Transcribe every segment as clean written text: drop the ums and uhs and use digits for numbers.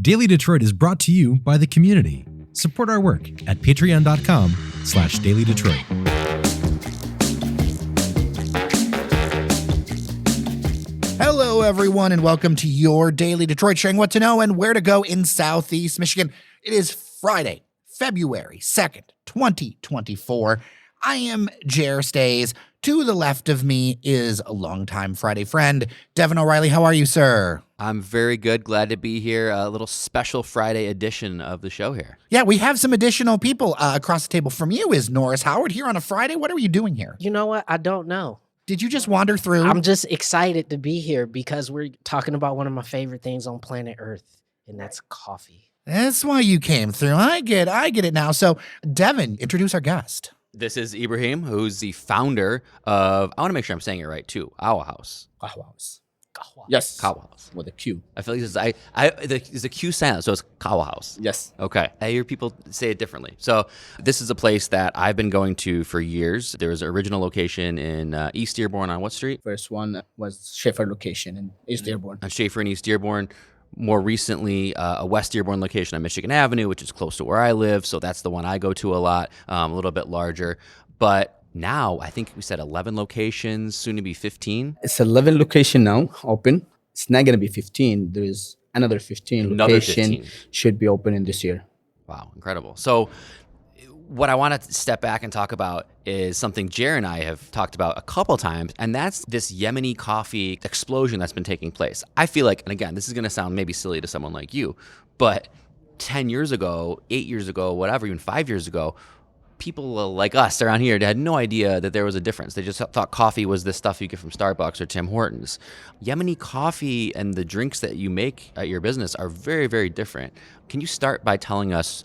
Daily Detroit is brought to you by the community. Support our work at patreon.com/dailydetroit. Hello, everyone, and welcome to your Daily Detroit, sharing what to know and where to go in Southeast Michigan. It is Friday, February 2nd, 2024. I am Jer Stays. To the left of me is a longtime Friday friend, Devon O'Reilly. How are you, sir? I'm very good. Glad to be here. A little special Friday edition of the show here. Yeah, we have some additional people across the table. From you is Norris Howard here on a Friday. What are you doing here? You know what? I don't know. Did you just wander through? I'm just excited to be here because we're talking about one of my favorite things on planet Earth, and that's coffee. That's why you came through. I get it now. So, Devon, introduce our guest. This is Ibrahim, who's the founder of, I want to make sure I'm saying it right too, Qahwah House. Qahwah House. Qahwah. Yes. Qahwah House. With a Q. I feel like there's a Q silent, so it's Qahwah House. Yes. Okay. I hear people say it differently. So this is a place that I've been going to for years. There was an original location in East Dearborn on what street? First one was Schaefer location in East Dearborn. On Schaefer in East Dearborn. More recently, a West Dearborn location on Michigan Avenue, which is close to where I live. So that's the one I go to a lot, a little bit larger. But now I think we said 11 locations, soon to be 15. It's 11 location now open. It's not going to be 15. There's another 15 location should be open in this year. Wow, incredible. So what I want to step back and talk about is something Jer and I have talked about a couple times, and that's this Yemeni coffee explosion that's been taking place. I feel like, and again, this is going to sound maybe silly to someone like you, but 10 years ago, 8 years ago, whatever, even 5 years ago, people like us around here had no idea that there was a difference. They just thought coffee was the stuff you get from Starbucks or Tim Hortons. Yemeni coffee and the drinks that you make at your business are very, very different. Can you start by telling us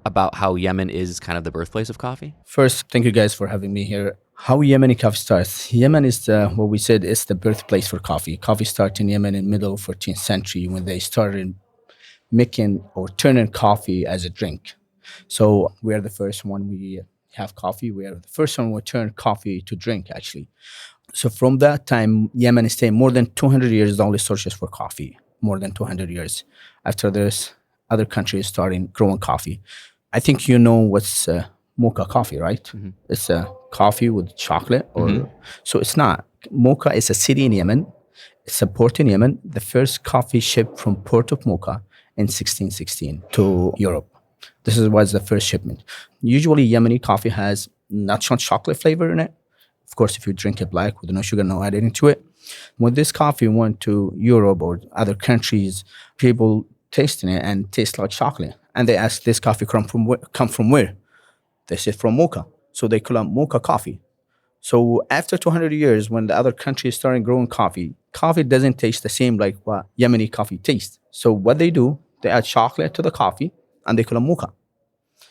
about how Yemen is kind of the birthplace of coffee? First, thank you guys for having me here. How Yemeni coffee starts. Yemen is what we said is the birthplace for coffee. Coffee started in Yemen in the middle of 14th century when they started making or turning coffee as a drink. So we are the first one we have coffee. We are the first one we turn coffee to drink, actually. So from that time, Yemen stayed more than 200 years the only sources for coffee, more than 200 years. After this, other countries starting growing coffee. I think you know what's mocha coffee, right? Mm-hmm. It's a coffee with chocolate. So it's not. Mocha is a city in Yemen. It's a port in Yemen. The first coffee shipped from port of Mocha in 1616 to Europe. This was the first shipment. Usually Yemeni coffee has natural chocolate flavor in it. Of course, if you drink it black with no sugar, no added to it. When this coffee went to Europe or other countries, people tasting it and taste like chocolate. And they ask, this coffee come from where? They said from Mocha. So they call it Mocha coffee. So after 200 years, when the other countries started growing coffee, coffee doesn't taste the same like what Yemeni coffee tastes. So what they do, they add chocolate to the coffee, and they call it mocha.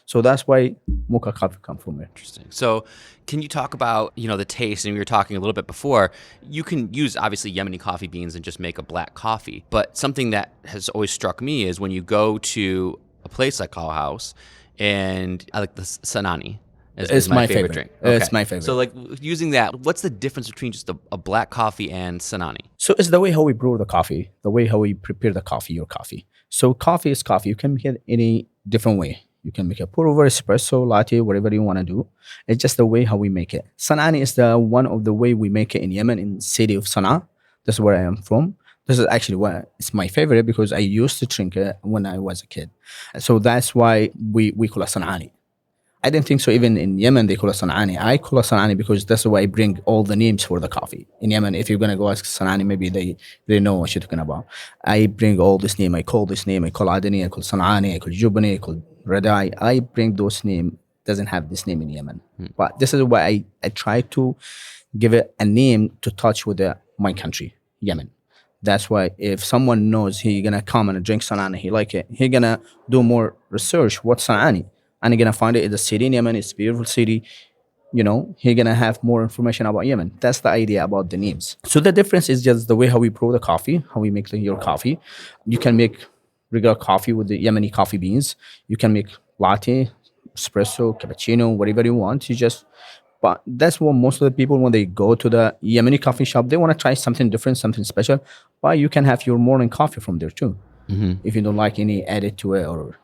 So that's why mocha coffee comes from there. Interesting. So can you talk about, the taste? And we were talking a little bit before. You can use, obviously, Yemeni coffee beans and just make a black coffee. But something that has always struck me is when you go to a place like Qahwah House, and I like the Sanani. It's my favorite drink. Okay. It's my favorite. So like using that, what's the difference between just a black coffee and Sanani? So it's the way how we brew the coffee, the way how we prepare the coffee, your coffee. So coffee is coffee. You can make it any different way. You can make a pour over, espresso, latte, whatever you want to do. It's just the way how we make it. Sanani is the one of the way we make it in Yemen, in the city of Sana'a. That's where I am from. This is actually why it's my favorite because I used to drink it when I was a kid. So that's why we call it Sanani. I didn't think so even in Yemen they call it Sanani. I call it Sanani because that's why I bring all the names for the coffee. In Yemen, if you're going to go ask Sanani, maybe they know what you're talking about. I bring all this name. I call this name. I call Adani. I call Sanani. I call Jubani. I call Radai. I bring those names. Doesn't have this name in Yemen. But this is why I try to give it a name to touch with my country, Yemen. That's why if someone knows he's going to come and drink Sanani, he like it, he's going to do more research. What's Sanani? And you're going to find it in the city in Yemen. It's a beautiful city. You're going to have more information about Yemen. That's the idea about the names. So the difference is just the way how we brew the coffee, how we make your coffee. You can make regular coffee with the Yemeni coffee beans. You can make latte, espresso, cappuccino, whatever you want. But that's what most of the people, when they go to the Yemeni coffee shop, they want to try something different, something special. But you can have your morning coffee from there too. If you don't like any edit to it or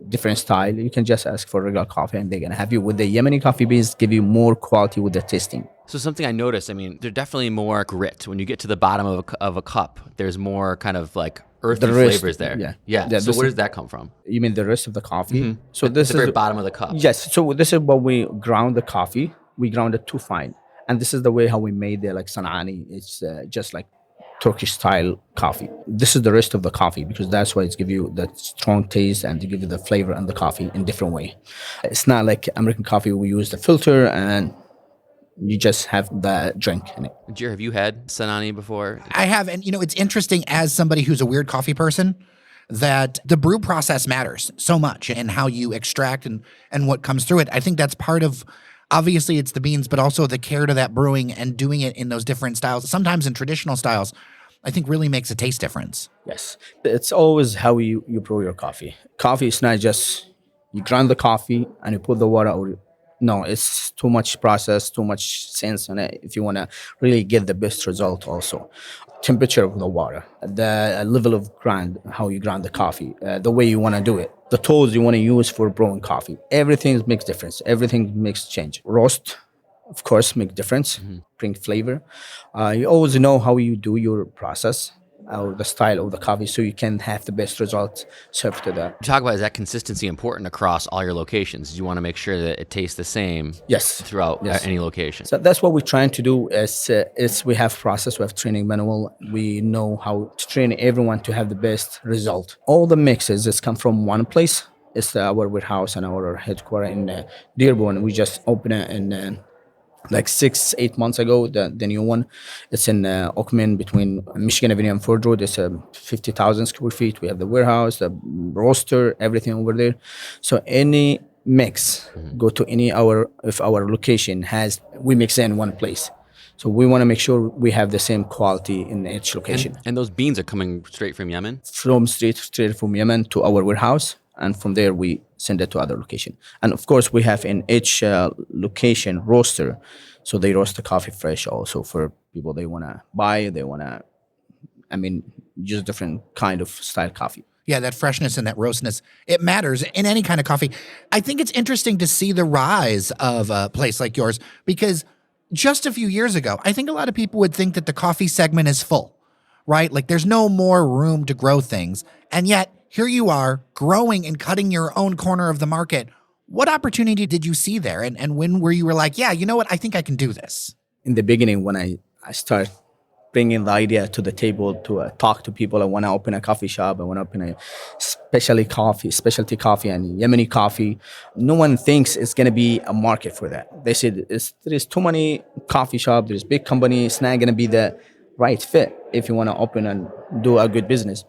different style, you can just ask for regular coffee and they're gonna have you. With the Yemeni coffee beans, give you more quality with the tasting. So something I noticed, I mean, there's definitely more grit. When you get to the bottom of a cup, there's more kind of like earthy flavors there. Yeah. So where does that come from? You mean the rest of the coffee? So At this the is very bottom of the cup. Yes. So this is what we ground the coffee. We ground it too fine, and this is the way how we made the like Sanani. It's just like Turkish style coffee. This is the rest of the coffee because that's why it's give you that strong taste and to give you the flavor and the coffee in different way. It's not like American coffee. We use the filter and you just have the drink in it. Jer, have you had Sanani before? I have, and it's interesting as somebody who's a weird coffee person that the brew process matters so much and how you extract and what comes through it. I think that's part of, obviously it's the beans, but also the care to that brewing and doing it in those different styles, sometimes in traditional styles, I think really makes a taste difference. Yes. It's always how you brew your coffee. Coffee is not just you grind the coffee and you put the water or no, it's too much process, too much sense in it if you want to really get the best result also. Temperature of the water, the level of grind, how you grind the coffee, the way you want to do it, the tools you want to use for brewing coffee. Everything makes difference. Everything makes change. Roast, of course, make difference, bring flavor. You always know how you do your process or the style of the coffee so you can have the best results served to that. You talk about, is that consistency important across all your locations? You want to make sure that it tastes the same throughout any location. So that's what we're trying to do is we have process, we have training manual. We know how to train everyone to have the best result. All the mixes just come from one place. It's our warehouse and our headquarters in Dearborn. We just opened it in like 6-8 months ago, the new one. It's in Oakman between Michigan Avenue and Ford Road. It's 50,000 square feet. We have the warehouse, the roaster, everything over there. So any mix go to if our location has, we mix in one place. So we want to make sure we have the same quality in each location. And those beans are coming straight from Yemen? Straight from Yemen to our warehouse. And from there, we send it to other location. And of course, we have in each location roaster. So they roast the coffee fresh also for people they want to buy. They want to, use different kind of style coffee. Yeah, that freshness and that roastness, it matters in any kind of coffee. I think it's interesting to see the rise of a place like yours because just a few years ago, I think a lot of people would think that the coffee segment is full, right? Like there's no more room to grow things. And yet, here you are growing and cutting your own corner of the market. What opportunity did you see there? And when were you like, yeah, you know what? I think I can do this. In the beginning, when I started bringing the idea to the table to talk to people, I want to open a coffee shop. I want to open a specialty coffee and Yemeni coffee. No one thinks it's going to be a market for that. They said there is too many coffee shops. There's big companies. It's not going to be the right fit if you want to open and do a good business.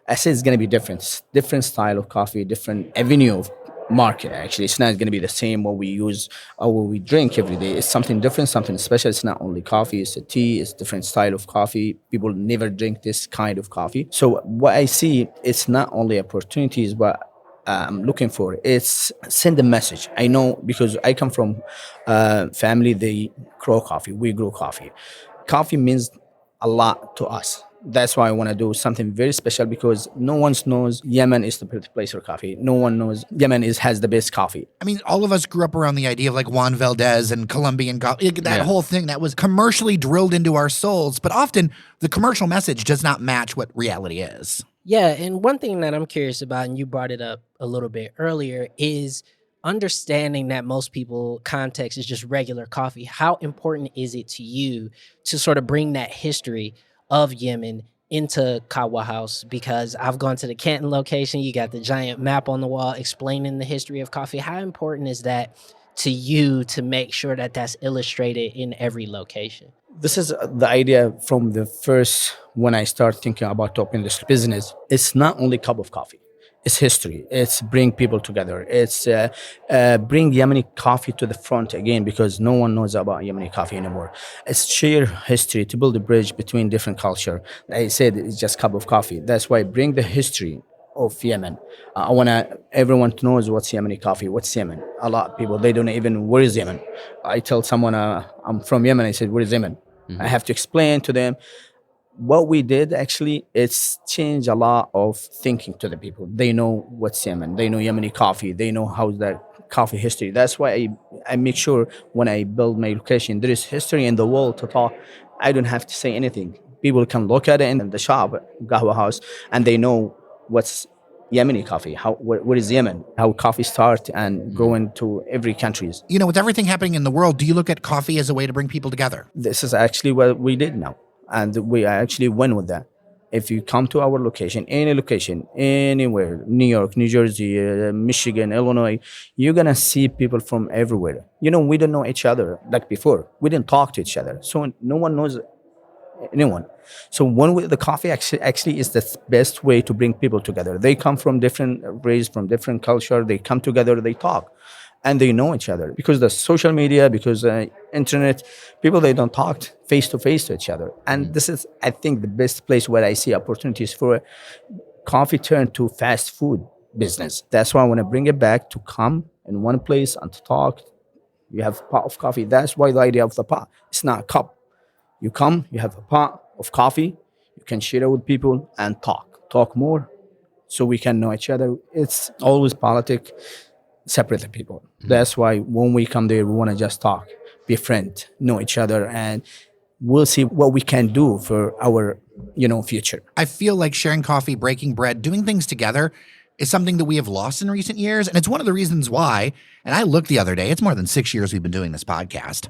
I said it's going to be different style of coffee, different avenue of market. Actually, it's not going to be the same what we use or what we drink every day. It's something different, something special. It's not only coffee, it's a tea, it's different style of coffee. People never drink this kind of coffee. So what I see, it's not only opportunities, but I'm looking for it's send a message. I know because I come from family, they grow coffee, we grow coffee. Coffee means a lot to us. That's why I want to do something very special because no one knows Yemen is the birthplace for coffee. No one knows Yemen has the best coffee. I mean, all of us grew up around the idea of like Juan Valdez and Colombian coffee, whole thing that was commercially drilled into our souls. But often the commercial message does not match what reality is. Yeah, and one thing that I'm curious about, and you brought it up a little bit earlier, is understanding that most people context is just regular coffee. How important is it to you to sort of bring that history of Yemen into Qahwah House? Because I've gone to the Canton location. You got the giant map on the wall explaining the history of coffee. How important is that to you to make sure that that's illustrated in every location? This is the idea from the first when I start thinking about opening this business. It's not only a cup of coffee. It's history. It's bring people together. It's bring Yemeni coffee to the front again because no one knows about Yemeni coffee anymore. It's share history to build a bridge between different culture. I said it's just a cup of coffee. That's why I bring the history of Yemen. I want everyone to know what's Yemeni coffee, what's Yemen. A lot of people, they don't even, where is Yemen? I tell someone I'm from Yemen, I said, where is Yemen? I have to explain to them. What we did actually, it's changed a lot of thinking to the people. They know what's Yemen. They know Yemeni coffee. They know how's that coffee history. That's why I make sure when I build my location, there is history in the wall to talk. I don't have to say anything. People can look at it in the shop, Qahwah House, and they know what's Yemeni coffee. What is Yemen? How coffee start and go into every countries. You know, with everything happening in the world, do you look at coffee as a way to bring people together? This is actually what we did now, and we actually win with that. If you come to our location, any location, anywhere, New York, New Jersey, Michigan, Illinois, you're gonna see people from everywhere. You know, we don't know each other like before. We didn't talk to each other, so no one knows anyone. So the coffee actually is the best way to bring people together. They come from different race, from different culture. They come together, they talk, and they know each other because the social media, because internet, people they don't talk face to face to each other. And this is, I think, the best place where I see opportunities for a coffee turn to fast food business. That's why I want to bring it back to come in one place and to talk. You have a pot of coffee. That's why the idea of the pot. It's not a cup. You come, you have a pot of coffee, you can share it with people and talk more so we can know each other. It's always politics, separate the people. That's why when we come there, we want to just talk, be friends, know each other, and we'll see what we can do for our, future. I feel like sharing coffee, breaking bread, doing things together is something that we have lost in recent years. And it's one of the reasons why, and I looked the other day, it's more than 6 years we've been doing this podcast.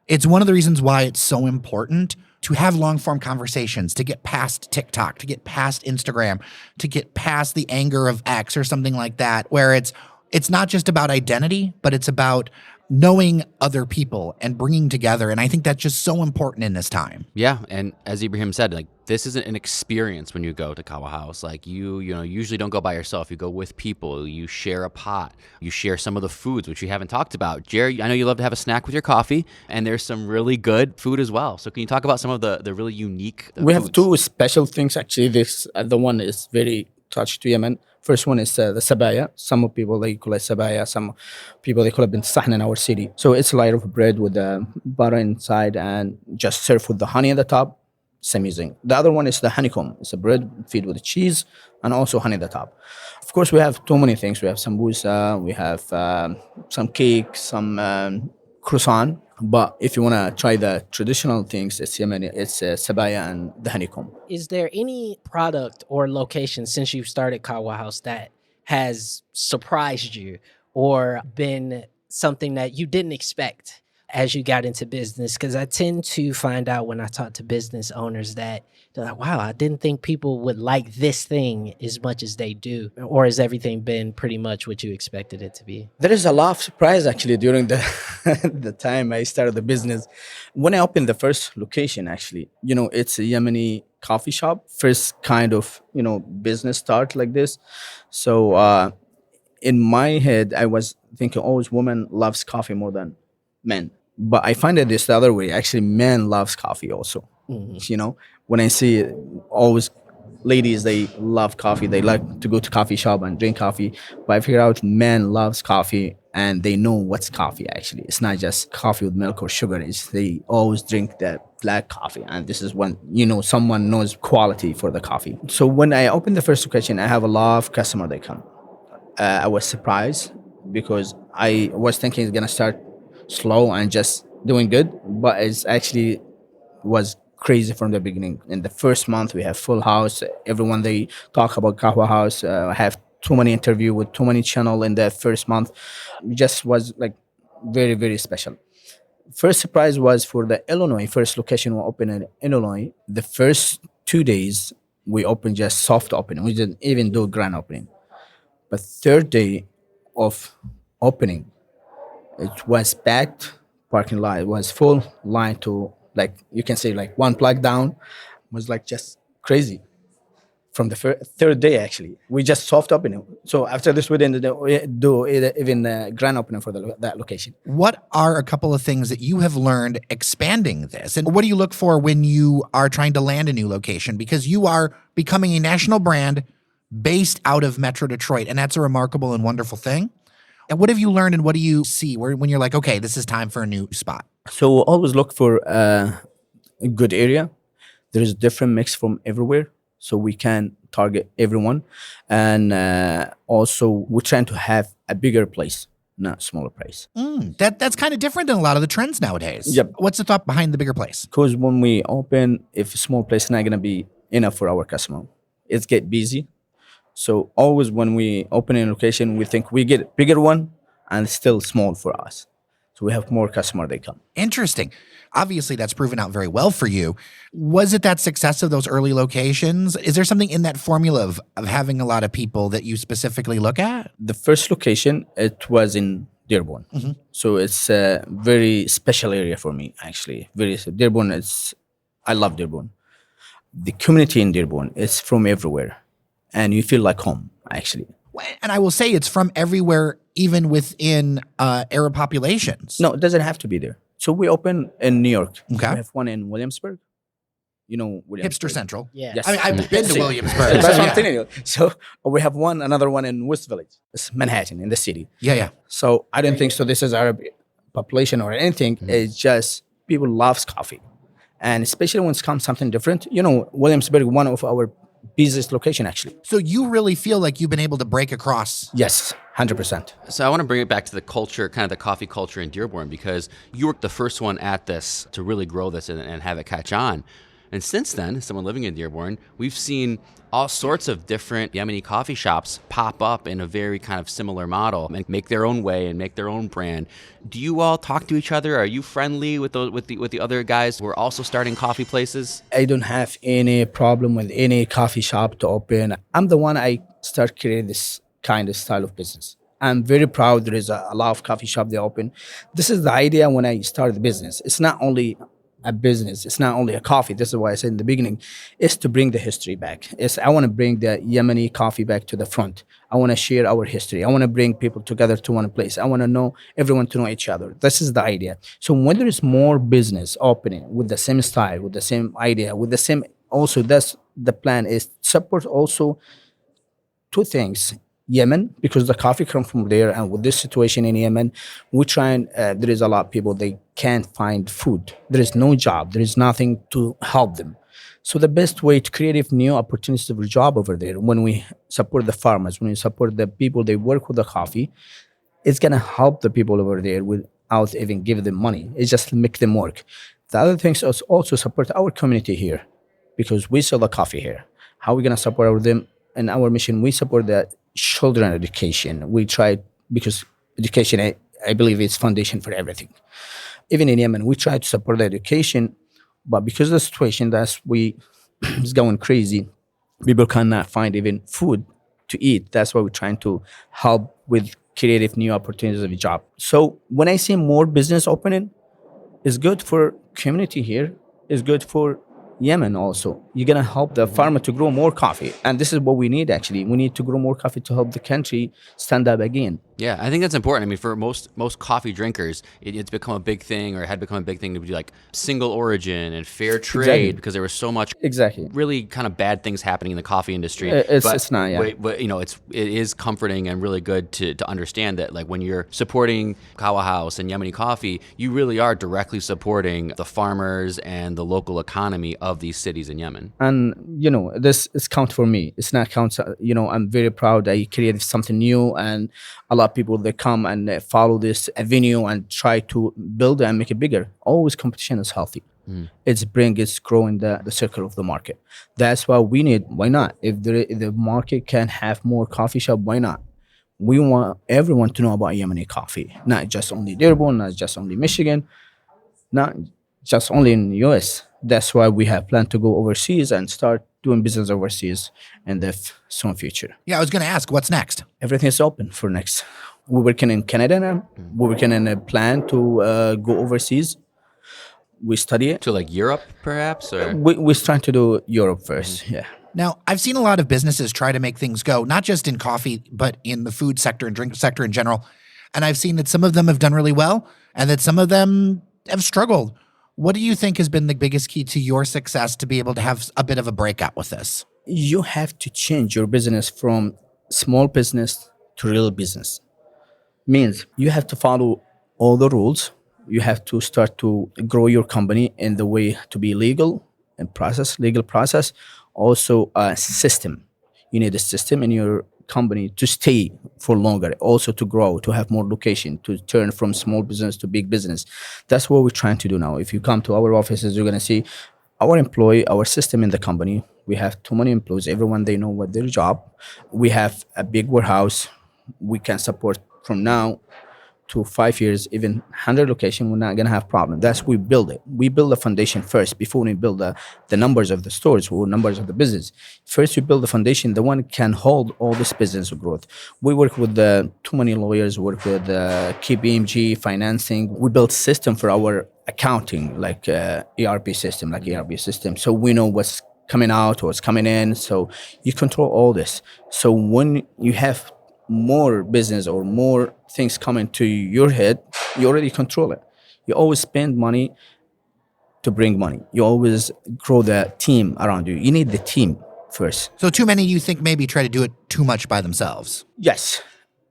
It's one of the reasons why it's so important to have long-form conversations, to get past TikTok, to get past Instagram, to get past the anger of X or something like that, where it's not just about identity, but it's about knowing other people and bringing together. And I think that's just so important in this time. Yeah, and as Ibrahim said, like, this isn't an experience when you go to Qahwah House. Like, you usually don't go by yourself. You go with people. You share a pot. You share some of the foods, which we haven't talked about. Jerry, I know you love to have a snack with your coffee, and there's some really good food as well. So can you talk about some of the really unique We foods? have two special things, actually. The one is very touched to Yemen. First one is the sabaya. Some people, they call it sabaya. Some people, they call it bint sahn in our city. So it's a layer of bread with butter inside and just served with the honey at the top. It's amazing. The other one is the honeycomb. It's a bread filled with cheese and also honey at the top. Of course, we have too many things. We have sambusa, we have some cake, some croissant. But if you want to try the traditional things, it's Yemeni, it's sabaya and the honeycomb. Is there any product or location since you've started Qahwah House that has surprised you or been something that you didn't expect as you got into business? Because I tend to find out when I talk to business owners that they're like, wow, I didn't think people would like this thing as much as they do. Or has everything been pretty much what you expected it to be? There is a lot of surprise actually during the the time I started the business. When I opened the first location, actually, it's a Yemeni coffee shop. First kind of, business start like this. So in my head, I was thinking always women loves coffee more than men. But I find that this the other way. Actually, men loves coffee also. When I see always ladies, they love coffee. They like to go to coffee shop and drink coffee. But I figure out men loves coffee and they know what's coffee actually. It's not just coffee with milk or sugar. They always drink the black coffee. And this is when, someone knows quality for the coffee. So when I opened the first location, I have a lot of customer they come. I was surprised because I was thinking it's going to start slow and just doing good. But it's actually was crazy from the beginning. In the first month, we have full house. Everyone, they talk about Qahwah House. I have too many interview with too many channel in the first month. It just was like very, very special. First surprise was for the Illinois. First location we opened in Illinois. The first 2 days, we opened just soft opening. We didn't even do grand opening. But third day of opening, it was packed parking lot. It was full line to, like, you can say like one block down. It was like just crazy. From the third day, actually, we just soft opening. So after this, we didn't do even the grand opening for that location. What are a couple of things that you have learned expanding this? And what do you look for when you are trying to land a new location? Because you are becoming a national brand based out of Metro Detroit, and that's a remarkable and wonderful thing. And what have you learned and what do you see when you're like, okay, this is time for a new spot? So always look for a good area. There is different mix from everywhere, so we can target everyone. And also, we're trying to have a bigger place, not smaller place. That's kind of different than a lot of the trends nowadays. Yep. What's the thought behind the bigger place? Because when we open, if a small place is not gonna be enough for our customer, it's get busy. So always when we open a location, we think we get a bigger one and still small for us. So we have more customer they come. Interesting. Obviously, that's proven out very well for you. Was it that success of those early locations? Is there something in that formula of having a lot of people that you specifically look at? The first location, it was in Dearborn. So it's a very special area for me, actually. Dearborn is, I love Dearborn. The community in Dearborn is from everywhere. And you feel like home, actually. And I will say it's from everywhere, even within Arab populations. No, it doesn't have to be there. So we open in New York. Okay. We have one in Williamsburg. You know Williamsburg. Hipster Central. Yeah. Yes. I mean, I've been to See, Williamsburg. That's so what I'm yeah. telling you. So we have another one in West Village. It's Manhattan in the city. Yeah. So I don't think so. This is Arab population or anything. It's just people loves coffee, and especially when it comes something different. You know, Williamsburg, one of our busiest location actually. So you really feel like you've been able to break across. Yes, 100%. So I want to bring it back to the culture, kind of the coffee culture in Dearborn, because you were the first one at this to really grow this and have it catch on. And since then, as someone living in Dearborn, we've seen all sorts of different Yemeni coffee shops pop up in a very kind of similar model and make their own way and make their own brand. Do you all talk to each other? Are you friendly with the other guys who are also starting coffee places? I don't have any problem with any coffee shop to open. I'm the one I start creating this kind of style of business. I'm very proud there is a lot of coffee shop they open. This is the idea when I started the business. It's not only a business. It's not only a coffee. This is why I said in the beginning, is to bring the history back. I want to bring the Yemeni coffee back to the front. I want to share our history. I want to bring people together to one place. I want to know everyone to know each other. This is the idea. So when there is more business opening with the same style, with the same idea, with the same, also that's the plan is support also two things. Yemen, because the coffee comes from there, and with this situation in Yemen, we try and there is a lot of people they can't find food. There is no job. There is nothing to help them. So the best way to create new opportunities for job over there, when we support the farmers, when we support the people they work with the coffee, it's gonna help the people over there without even giving them money. It's just make them work. The other thing is also support our community here, because we sell the coffee here. How are we gonna support them? In our mission, we support the children education. We try, because education, I believe, is foundation for everything. Even in Yemen, we try to support the education, but because of the situation that's is going crazy, people cannot find even food to eat. That's why we're trying to help with creative new opportunities of a job. So when I see more business opening, it's good for community here, it's good for Yemen also. You're gonna help the farmer to grow more coffee, and this is what we need actually. We need to grow more coffee to help the country stand up again. Yeah, I think that's important. I mean, for most coffee drinkers, it's become a big thing, or it had become a big thing to be like single origin and fair trade, Exactly. because there was so much Exactly. really kind of bad things happening in the coffee industry. It's not, yeah. But, you know, it is comforting and really good to understand that, like, when you're supporting Qahwah House and Yemeni coffee, you really are directly supporting the farmers and the local economy of these cities in Yemen. And you know, this is count for me. It's not count. You know, I'm very proud I created something new, and a lot of people they come and they follow this avenue and try to build it and make it bigger. Always competition is healthy. It's growing the circle of the market. That's why we need. Why not? If the market can have more coffee shop, why not? We want everyone to know about Yemeni coffee, not just only Dearborn, not just only Michigan, not just only in the US. That's why we have planned to go overseas and start doing business overseas in the soon future. Yeah, I was going to ask, what's next? Everything is open for next. We're working in Canada now. We're working in a plan to go overseas. We study it. To like Europe, perhaps, or We're trying to do Europe first. Yeah. Now, I've seen a lot of businesses try to make things go, not just in coffee, but in the food sector and drink sector in general. And I've seen that some of them have done really well and that some of them have struggled. What do you think has been the biggest key to your success to be able to have a bit of a breakout with this? You have to change your business from small business to real business. Means you have to follow all the rules. You have to start to grow your company in the way to be legal and process, legal process. Also a system. You need a system in your company to stay for longer, also to grow, to have more location, to turn from small business to big business. That's what we're trying to do now. If you come to our offices, you're going to see our system in the company. We have too many employees. Everyone, they know what their job. We have a big warehouse. We can support from now to 5 years, even 100 location. We're not going to have problem. That's we build it. We build the foundation first before we build the numbers of the stores or numbers of the business. First, we build the foundation. The one can hold all this business growth. We work with too many lawyers. Work with KPMG financing. We build system for our accounting, like ERP system, so we know what's coming out, what's coming in. So you control all this. So when you have more business or more things coming to your head, you already control it. You always spend money to bring money. You always grow the team around you. You need the team first. So too many, you think, maybe try to do it too much by themselves. Yes.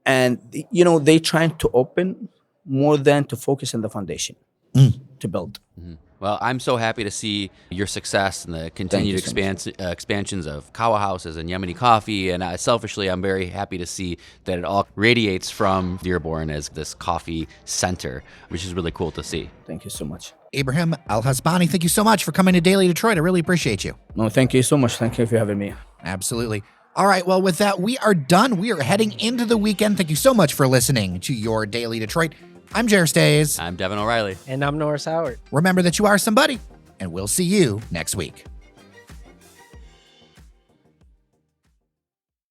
And, they trying to open more than to focus on the foundation to build. Mm-hmm. Well, I'm so happy to see your success and the continued expansions of Qahwah Houses and Yemeni coffee. And selfishly, I'm very happy to see that it all radiates from Dearborn as this coffee center, which is really cool to see. Thank you so much. Ibrahim Alhasbani, thank you so much for coming to Daily Detroit. I really appreciate you. No, thank you so much. Thank you for having me. Absolutely. All right, well, with that, we are done. We are heading into the weekend. Thank you so much for listening to Your Daily Detroit. I'm Jer Stays. I'm Devon O'Reilly. And I'm Norris Howard. Remember that you are somebody, and we'll see you next week.